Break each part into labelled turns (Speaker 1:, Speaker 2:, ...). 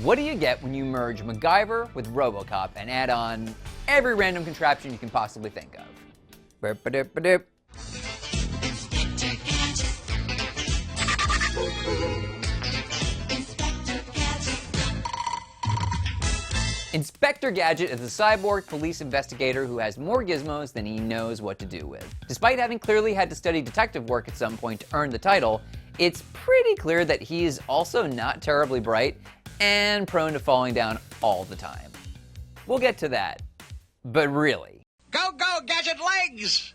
Speaker 1: What do you get when you merge MacGyver with RoboCop and add on every random contraption you can possibly think of? Burp-a-dip-a-dip. Inspector Gadget is a cyborg police investigator who has more gizmos than he knows what to do with. Despite having clearly had to study detective work at some point to earn the title, it's pretty clear that he is also not terribly bright and prone to falling down all the time. We'll get to that, but really.
Speaker 2: Go, go, Gadget legs!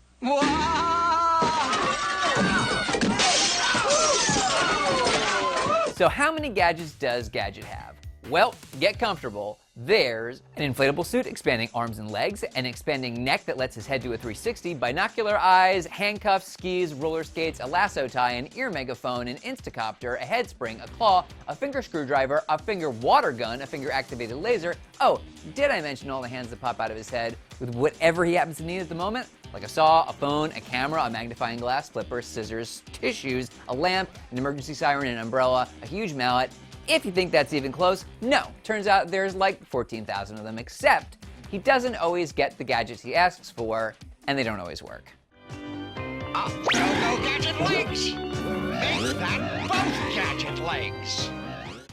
Speaker 1: So how many gadgets does Gadget have? Well, get comfortable. There's an inflatable suit, expanding arms and legs, an expanding neck that lets his head do a 360, binocular eyes, handcuffs, skis, roller skates, a lasso tie, an ear megaphone, an instacopter, a head spring, a claw, a finger screwdriver, a finger water gun, a finger activated laser. Oh, did I mention all the hands that pop out of his head with whatever he happens to need at the moment? Like a saw, a phone, a camera, a magnifying glass, flippers, scissors, tissues, a lamp, an emergency siren, an umbrella, a huge mallet. If you think that's even close, no. Turns out there's like 14,000 of them, except he doesn't always get the gadgets he asks for, and they don't always work.
Speaker 2: Go, go, Gadget legs! Make that both Gadget legs!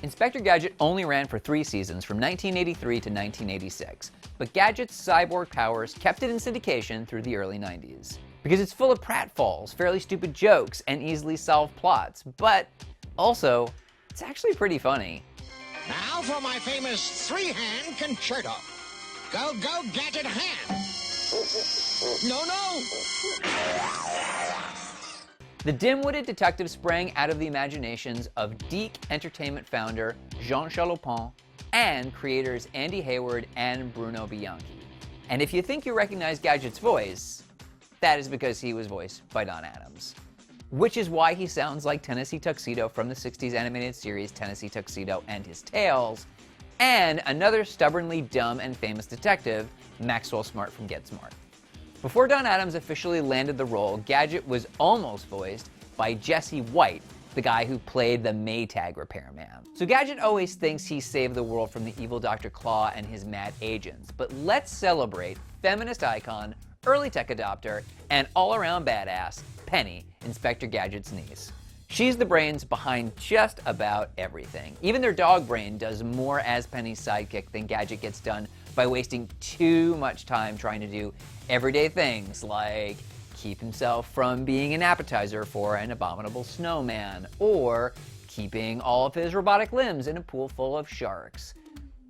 Speaker 1: Inspector Gadget only ran for 3 seasons from 1983 to 1986, but Gadget's cyborg powers kept it in syndication through the early 90s. Because it's full of pratfalls, fairly stupid jokes, and easily solved plots, but also, it's actually pretty funny.
Speaker 2: Now for my famous 3-hand concerto. Go, go, Gadget hand! No, no!
Speaker 1: The dim-witted detective sprang out of the imaginations of Deke Entertainment founder Jean Chalopin and creators Andy Hayward and Bruno Bianchi. And if you think you recognize Gadget's voice, that is because he was voiced by Don Adams. Which is why he sounds like Tennessee Tuxedo from the 60s animated series Tennessee Tuxedo and His Tales, and another stubbornly dumb and famous detective, Maxwell Smart from Get Smart. Before Don Adams officially landed the role, Gadget was almost voiced by Jesse White, the guy who played the Maytag repairman. So Gadget always thinks he saved the world from the evil Dr. Claw and his mad agents, but let's celebrate feminist icon, early tech adopter, and all-around badass, Penny, Inspector Gadget's niece. She's the brains behind just about everything. Even their dog Brain does more as Penny's sidekick than Gadget gets done by wasting too much time trying to do everyday things like keep himself from being an appetizer for an abominable snowman, or keeping all of his robotic limbs in a pool full of sharks.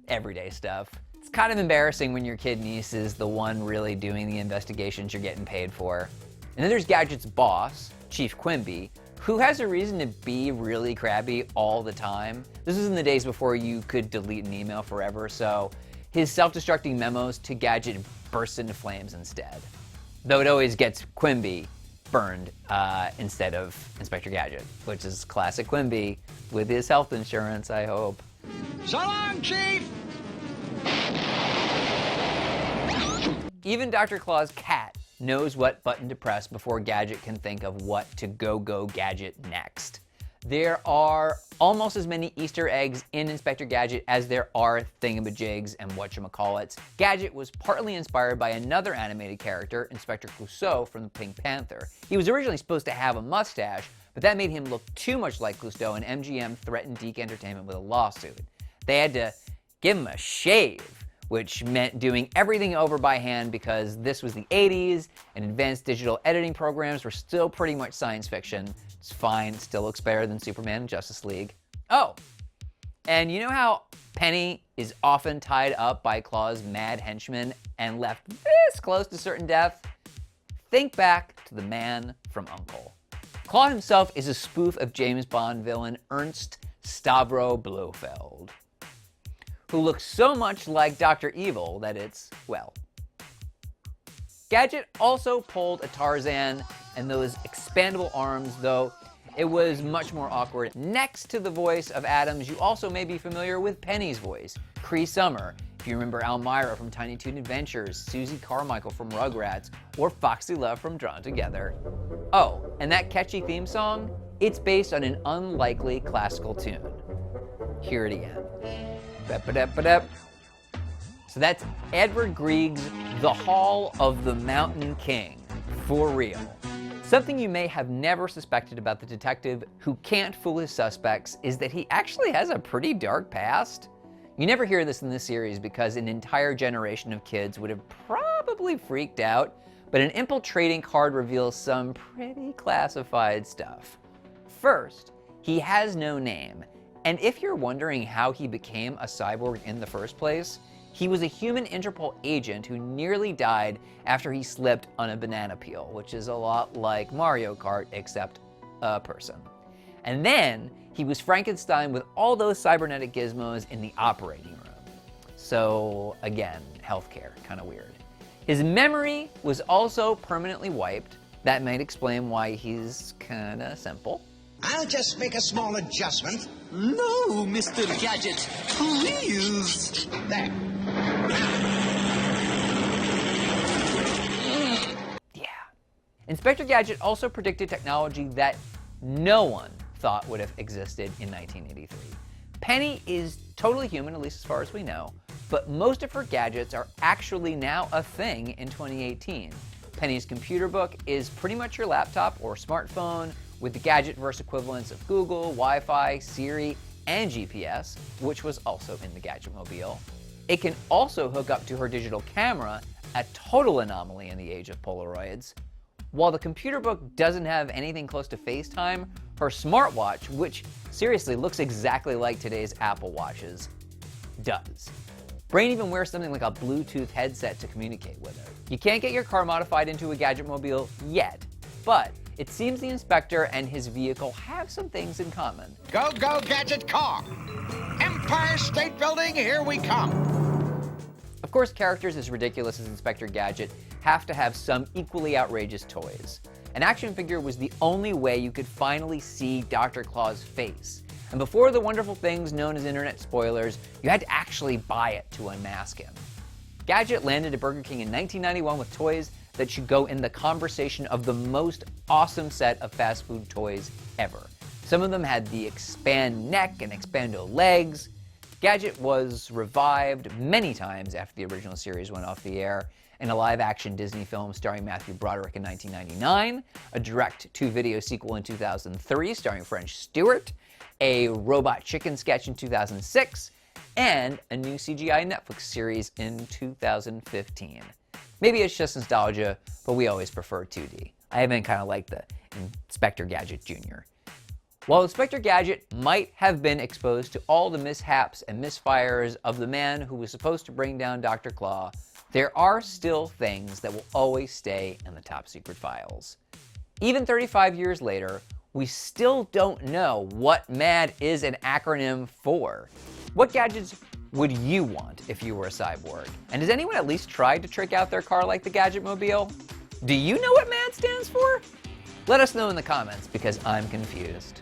Speaker 1: Everyday stuff. It's kind of embarrassing when your kid niece is the one really doing the investigations you're getting paid for. And then there's Gadget's boss, Chief Quimby, who has a reason to be really crabby all the time. This was in the days before you could delete an email forever, so his self-destructing memos to Gadget burst into flames instead. Though it always gets Quimby burned instead of Inspector Gadget, which is classic Quimby with his health insurance, I hope.
Speaker 2: So long, Chief!
Speaker 1: Even Dr. Claw's cat knows what button to press before Gadget can think of what to go Gadget next. There are almost as many Easter eggs in Inspector Gadget as there are thingamajigs and whatchamacallits. Gadget was partly inspired by another animated character, Inspector Clouseau from the Pink Panther. He was originally supposed to have a mustache, but that made him look too much like Clouseau, and MGM threatened Deke Entertainment with a lawsuit. They had to give him a shave, which meant doing everything over by hand because this was the 80s and advanced digital editing programs were still pretty much science fiction. It's fine, it still looks better than Superman and Justice League. Oh, and you know how Penny is often tied up by Claw's mad henchmen and left this close to certain death? Think back to The Man from U.N.C.L.E. Claw himself is a spoof of James Bond villain Ernst Stavro Blofeld, who looks so much like Dr. Evil that it's, well. Gadget also pulled a Tarzan and those expandable arms, though it was much more awkward. Next to the voice of Adams, you also may be familiar with Penny's voice, Cree Summer, if you remember Elmira from Tiny Toon Adventures, Susie Carmichael from Rugrats, or Foxy Love from Drawn Together. Oh, and that catchy theme song? It's based on an unlikely classical tune. Hear it again. So that's Edward Grieg's The Hall of the Mountain King, for real. Something you may have never suspected about the detective who can't fool his suspects is that he actually has a pretty dark past. You never hear this in this series because an entire generation of kids would have probably freaked out, but an infiltrating card reveals some pretty classified stuff. First, he has no name, and if you're wondering how he became a cyborg in the first place, he was a human Interpol agent who nearly died after he slipped on a banana peel, which is a lot like Mario Kart, except a person. And then he was Frankenstein with all those cybernetic gizmos in the operating room. So again, healthcare, kind of weird. His memory was also permanently wiped. That might explain why he's kind of simple.
Speaker 2: I'll just make a small adjustment.
Speaker 3: No, Mr. Gadget, please.
Speaker 2: There.
Speaker 1: Yeah. Inspector Gadget also predicted technology that no one thought would have existed in 1983. Penny is totally human, at least as far as we know, but most of her gadgets are actually now a thing in 2018. Penny's computer book is pretty much your laptop or smartphone with the Gadgetverse equivalents of Google, Wi-Fi, Siri, and GPS, which was also in the Gadgetmobile. It can also hook up to her digital camera, a total anomaly in the age of Polaroids. While the computer book doesn't have anything close to FaceTime, her smartwatch, which seriously looks exactly like today's Apple Watches, does. Brain even wears something like a Bluetooth headset to communicate with it. You can't get your car modified into a Gadgetmobile yet, but it seems the inspector and his vehicle have some things in common.
Speaker 2: Go, go, Gadget car. Empire State Building, here we come.
Speaker 1: Of course, characters as ridiculous as Inspector Gadget have to have some equally outrageous toys. An action figure was the only way you could finally see Dr. Claw's face. And before the wonderful things known as internet spoilers, you had to actually buy it to unmask him. Gadget landed at Burger King in 1991 with toys that should go in the conversation of the most awesome set of fast food toys ever. Some of them had the expand neck and expando legs. Gadget was revived many times after the original series went off the air in a live-action Disney film starring Matthew Broderick in 1999, a direct-to-video sequel in 2003 starring French Stewart, a Robot Chicken sketch in 2006, and a new CGI Netflix series in 2015. Maybe it's just nostalgia, but we always prefer 2D. I even kind of like the Inspector Gadget Jr. While Inspector Gadget might have been exposed to all the mishaps and misfires of the man who was supposed to bring down Dr. Claw, there are still things that will always stay in the top secret files. Even 35 years later, we still don't know what MAD is an acronym for. What gadgets would you want if you were a cyborg? And has anyone at least tried to trick out their car like the Gadgetmobile? Do you know what MAD stands for? Let us know in the comments because I'm confused.